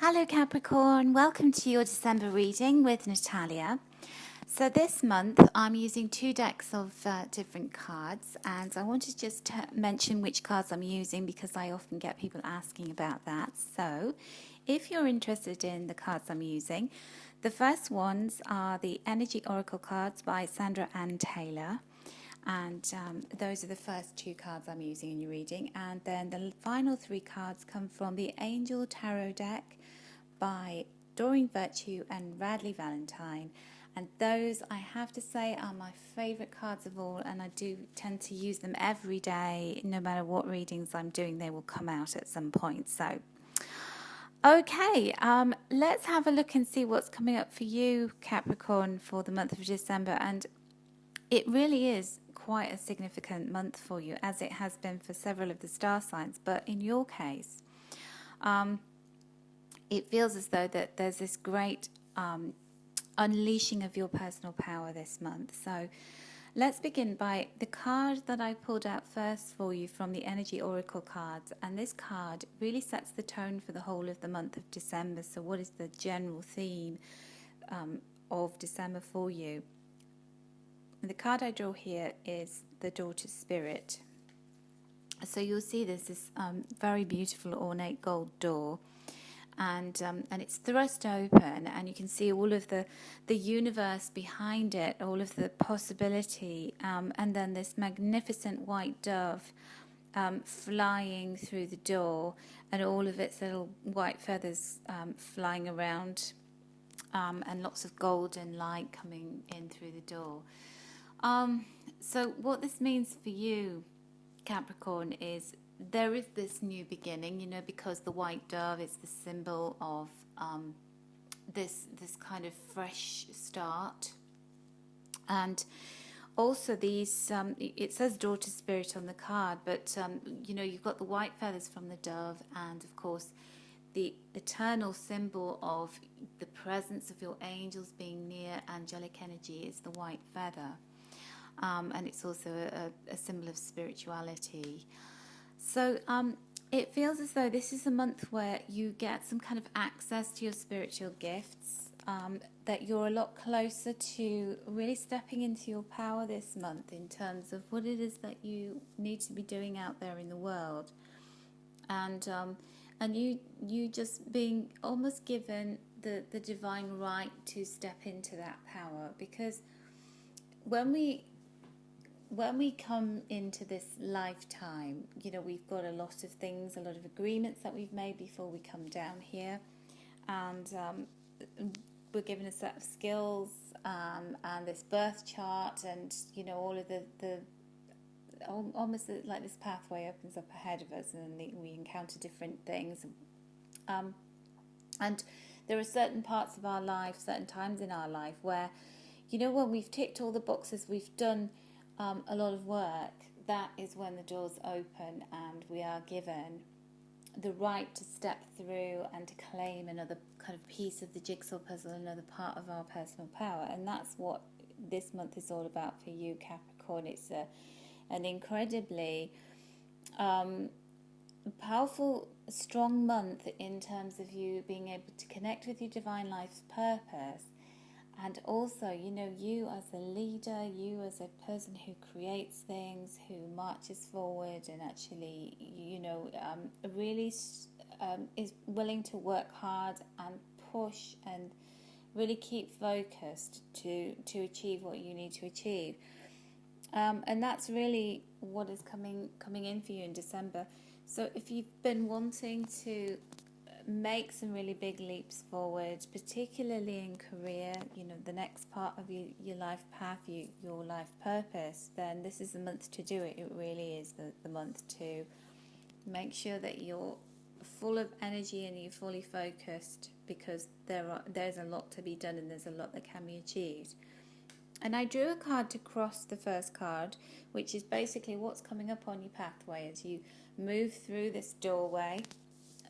Hello Capricorn, welcome to your December reading with Natalia. So this month I'm using two decks of different cards, and I want to just mention which cards I'm using because I often get people asking about that. So if you're interested in the cards I'm using, the first ones are the Energy Oracle cards by Sandra Ann Taylor. And those are the first two cards I'm using in your reading. And then the final three cards come from the Angel Tarot deck by Doreen Virtue and Radley Valentine. And those, I have to say, are my favourite cards of all. And I do tend to use them every day. No matter what readings I'm doing, they will come out at some point. So, okay, let's have a look and see what's coming up for you, Capricorn, for the month of December. And it really is quite a significant month for you, as it has been for several of the star signs. But in your case, it feels as though that there's this great unleashing of your personal power this month. So let's begin by the card that I pulled out first for you from the Energy Oracle cards. And this card really sets the tone for the whole of the month of December. So what is the general theme of December for you? The card I draw here is the Daughter Spirit. So you'll see there's this very beautiful ornate gold door, and it's thrust open, and you can see all of the universe behind it, all of the possibility, and then this magnificent white dove flying through the door, and all of its little white feathers flying around, and lots of golden light coming in through the door. So what this means for you, Capricorn, is there is this new beginning, because the white dove is the symbol of this kind of fresh start. And also these, it says Daughter Spirit on the card, but you've got the white feathers from the dove, and of course the eternal symbol of the presence of your angels being near, angelic energy, is the white feather. And it's also a symbol of spirituality. So it feels as though this is a month where you get some kind of access to your spiritual gifts, that you're a lot closer to really stepping into your power this month in terms of what it is that you need to be doing out there in the world. And you just being almost given the divine right to step into that power, because when we come into this lifetime, we've got a lot of things, a lot of agreements that we've made before we come down here, and we're given a set of skills, and this birth chart, and all of the almost like this pathway opens up ahead of us, and we encounter different things, and there are certain parts of our life, certain times in our life where when we've ticked all the boxes, we've done a lot of work, that is when the doors open and we are given the right to step through and to claim another kind of piece of the jigsaw puzzle, another part of our personal power. And that's what this month is all about for you, Capricorn. It's an incredibly powerful, strong month in terms of you being able to connect with your divine life's purpose. And also, you as a leader, you as a person who creates things, who marches forward and actually, really is willing to work hard and push and really keep focused to achieve what you need to achieve. And that's really what is coming in for you in December. So if you've been wanting to make some really big leaps forward, particularly in career, the next part of your life path, your life purpose, then this is the month to do it. It really is the month to make sure that you're full of energy and you're fully focused, because there's a lot to be done and there's a lot that can be achieved. And I drew a card to cross the first card, which is basically what's coming up on your pathway as you move through this doorway,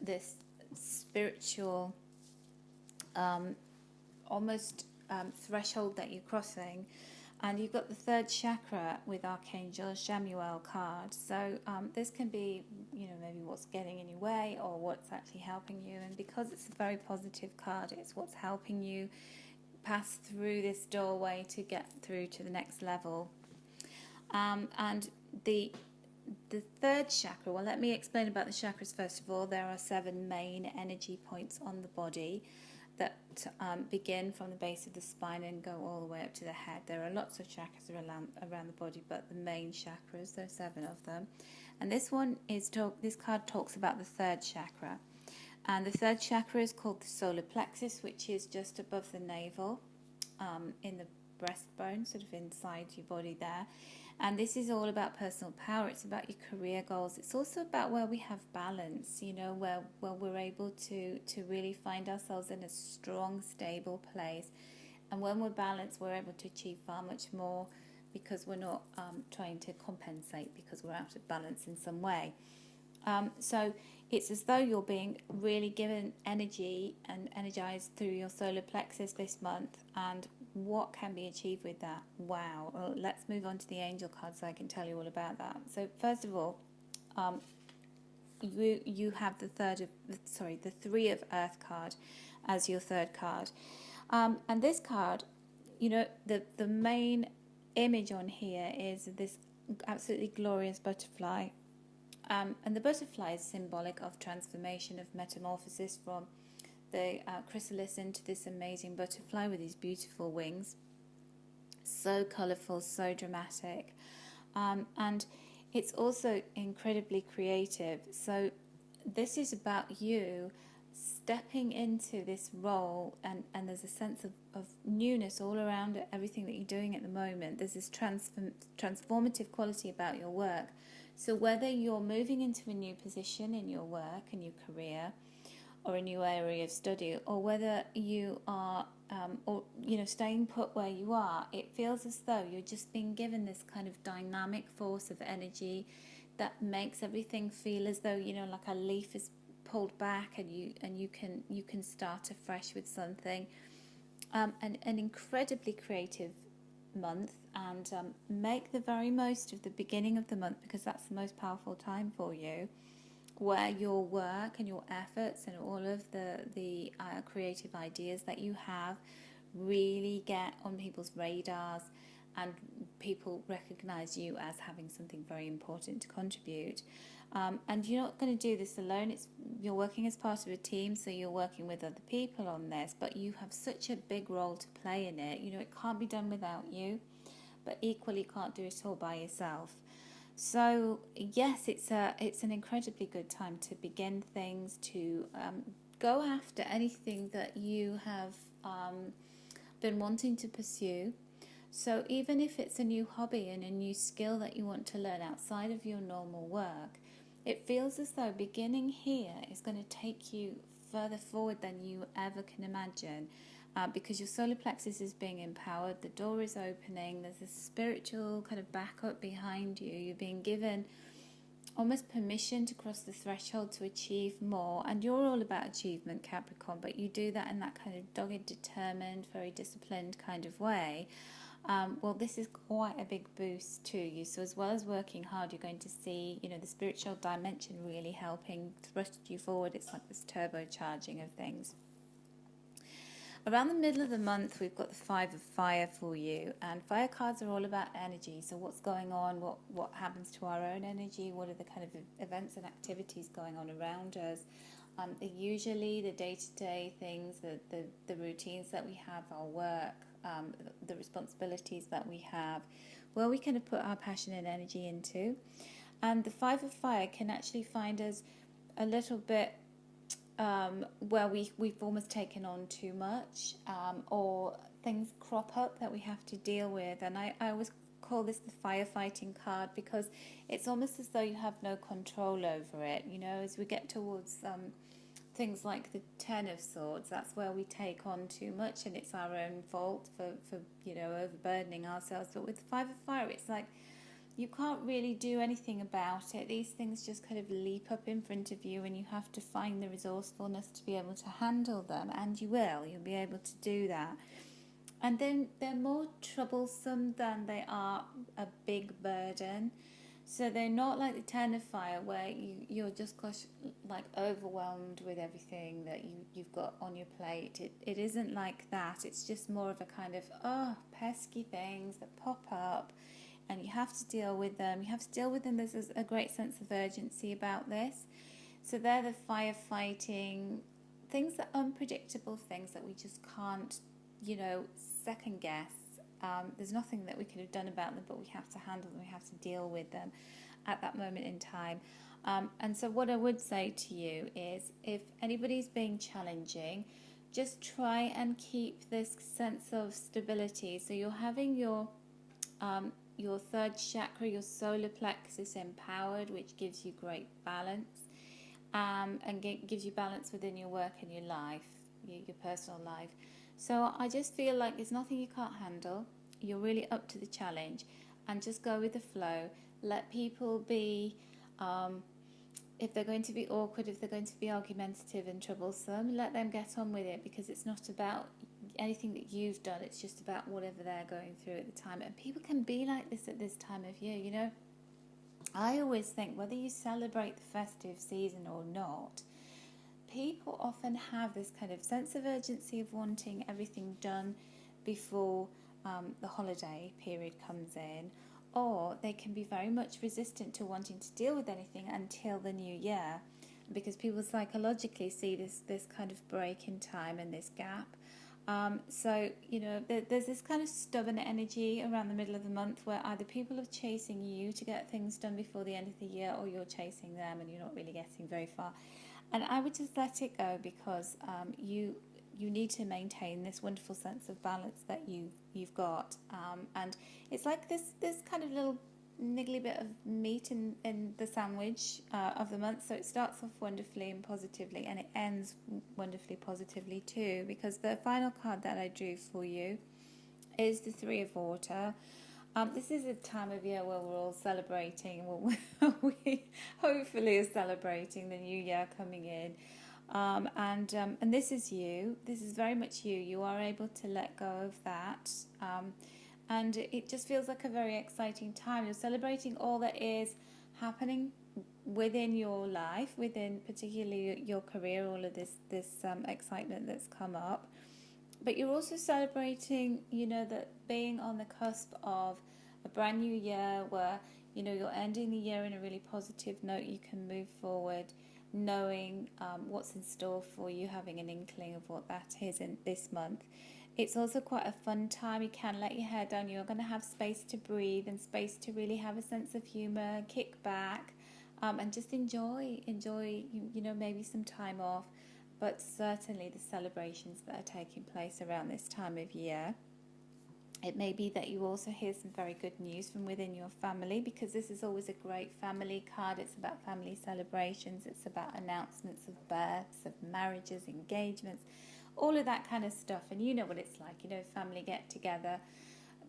this spiritual almost threshold that you're crossing. And you've got the third chakra with Archangel Chamuel card. So this can be, maybe what's getting in your way or what's actually helping you. And because it's a very positive card, it's what's helping you pass through this doorway to get through to the next level. And the third chakra, well, let me explain about the chakras first of all. There are 7 main energy points on the body that begin from the base of the spine and go all the way up to the head. There are lots of chakras around the body, but the main chakras, there are 7 of them. And this card talks about the third chakra. And the third chakra is called the solar plexus, which is just above the navel, in the breastbone, sort of inside your body there. And this is all about personal power. It's about your career goals. It's also about where we have balance, where we're able to really find ourselves in a strong, stable place. And when we're balanced, we're able to achieve far much more because we're not trying to compensate because we're out of balance in some way. So it's as though you're being really given energy and energized through your solar plexus this month. And what can be achieved with that? Wow. Well, let's move on to the angel card so I can tell you all about that. So first of all, you have the 3 of Earth card as your third card. And this card, the main image on here is this absolutely glorious butterfly. And the butterfly is symbolic of transformation, of metamorphosis from the chrysalis into this amazing butterfly with these beautiful wings. So colourful, so dramatic. And it's also incredibly creative. So this is about you stepping into this role, and there's a sense of newness all around it, everything that you're doing at the moment. There's this transformative quality about your work. So whether you're moving into a new position in your work, a new career, or a new area of study, or whether you are staying put where you are, it feels as though you're just being given this kind of dynamic force of energy that makes everything feel as though like a leaf is pulled back and you can start afresh with something. An incredibly creative month, and make the very most of the beginning of the month, because that's the most powerful time for you, where your work and your efforts and all of the creative ideas that you have really get on people's radars, and people recognize you as having something very important to contribute. And you're not going to do this alone. You're working as part of a team, so you're working with other people on this, but you have such a big role to play in it. It can't be done without you, but equally can't do it all by yourself. So yes, it's an incredibly good time to begin things, to go after anything that you have been wanting to pursue. So even if it's a new hobby and a new skill that you want to learn outside of your normal work, it feels as though beginning here is going to take you further forward than you ever can imagine. Because your solar plexus is being empowered, the door is opening, there's a spiritual kind of backup behind you. You're being given almost permission to cross the threshold to achieve more. And you're all about achievement, Capricorn, but you do that in that kind of dogged, determined, very disciplined kind of way. Well, this is quite a big boost to you. So as well as working hard, you're going to see, the spiritual dimension really helping thrust you forward. It's like this turbocharging of things. Around the middle of the month, we've got the 5 of Fire for you, and fire cards are all about energy. So what's going on, what happens to our own energy, what are the kind of events and activities going on around us. Usually the day-to-day things, the routines that we have, our work, the responsibilities that we have, where we kind of put our passion and energy into. And the 5 of Fire can actually find us a little bit where we've almost taken on too much, or things crop up that we have to deal with. And I always call this the firefighting card, because it's almost as though you have no control over it. As we get towards things like the 10 of Swords, that's where we take on too much, and it's our own fault for overburdening ourselves. But with the 5 of Fire, it's like you can't really do anything about it. These things just kind of leap up in front of you, and you have to find the resourcefulness to be able to handle them, and you will. You'll be able to do that. And then they're more troublesome than they are a big burden. So they're not like the Ten of Fire where you're just like overwhelmed with everything that you've got on your plate. It isn't like that. It's just more of a kind of, pesky things that pop up and you have to deal with them. You have to deal with them. There's a great sense of urgency about this. So they're the firefighting things, that unpredictable things that we just can't, second guess. There's nothing that we could have done about them, but we have to handle them, we have to deal with them at that moment in time. And so what I would say to you is, if anybody's being challenging, just try and keep this sense of stability. So you're having your third chakra, your solar plexus, empowered, which gives you great balance, and gives you balance within your work and your life, your personal life. So I just feel like there's nothing you can't handle. You're really up to the challenge, and just go with the flow. Let people be, if they're going to be awkward, if they're going to be argumentative and troublesome, let them get on with it, because it's not about anything that you've done. It's just about whatever they're going through at the time. And people can be like this at this time of year, I always think, whether you celebrate the festive season or not, people often have this kind of sense of urgency of wanting everything done before the holiday period comes in, or they can be very much resistant to wanting to deal with anything until the new year, because people psychologically see this kind of break in time and this gap. So there's this kind of stubborn energy around the middle of the month where either people are chasing you to get things done before the end of the year, or you're chasing them and you're not really getting very far. And I would just let it go, because you need to maintain this wonderful sense of balance that you've got. And it's like this kind of little niggly bit of meat in the sandwich of the month. So it starts off wonderfully and positively, and it ends wonderfully positively too, because the final card that I drew for you is the Three of Water. This is a time of year where we're all celebrating. We hopefully are celebrating the new year coming in. And this is you. This is very much you. You are able to let go of that. And it just feels like a very exciting time. You're celebrating all that is happening within your life, within particularly your career, all of this excitement that's come up. But you're also celebrating, that being on the cusp of a brand new year where, you're ending the year in a really positive note. You can move forward knowing what's in store for you, having an inkling of what that is in this month. It's also quite a fun time. You can let your hair down. You're going to have space to breathe and space to really have a sense of humour, kick back, and just enjoy, maybe some time off. But certainly the celebrations that are taking place around this time of year. It may be that you also hear some very good news from within your family, because this is always a great family card. It's about family celebrations. It's about announcements of births, of marriages, engagements, all of that kind of stuff. And you know what it's like, family get together,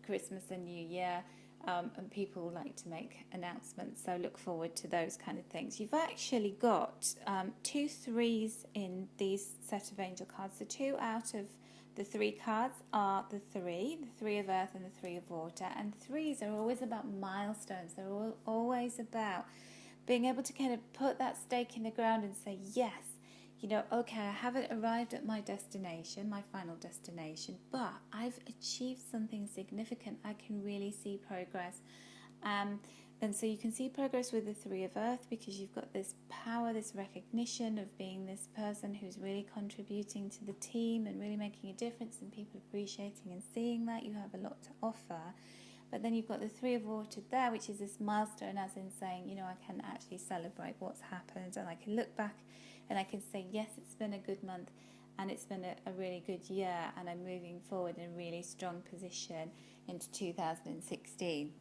Christmas and New Year, and people like to make announcements. So look forward to those kind of things. You've actually got 2 3s in these set of angel cards. So 2 out of the 3 cards are the 3 of earth and the 3 of water. And 3s are always about milestones. They're always about being able to kind of put that stake in the ground and say, yes, okay, I haven't arrived at my destination, my final destination, but I've achieved something significant. I can really see progress. And so you can see progress with the 3 of earth, because you've got this power, this recognition of being this person who's really contributing to the team and really making a difference, and people appreciating and seeing that you have a lot to offer. But then you've got the 3 of water there, which is this milestone, as in saying, I can actually celebrate what's happened, and I can look back and I can say, yes, it's been a good month, and it's been a really good year, and I'm moving forward in a really strong position into 2016.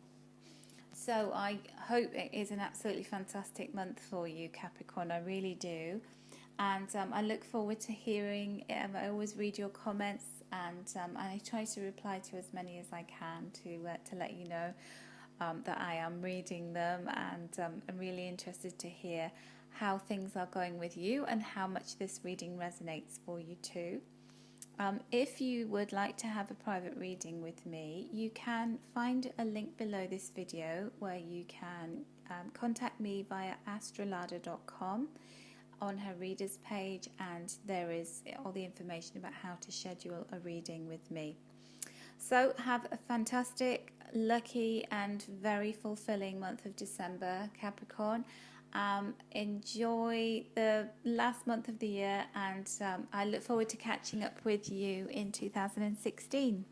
So I hope it is an absolutely fantastic month for you, Capricorn. I really do. And I look forward to hearing. I always read your comments, and I try to reply to as many as I can to let you know that I am reading them. And I'm really interested to hear how things are going with you and how much this reading resonates for you too. If you would like to have a private reading with me, you can find a link below this video where you can contact me via astrolada.com on her readers page, and there is all the information about how to schedule a reading with me. So have a fantastic, lucky and very fulfilling month of December, Capricorn. Enjoy the last month of the year, and I look forward to catching up with you in 2016.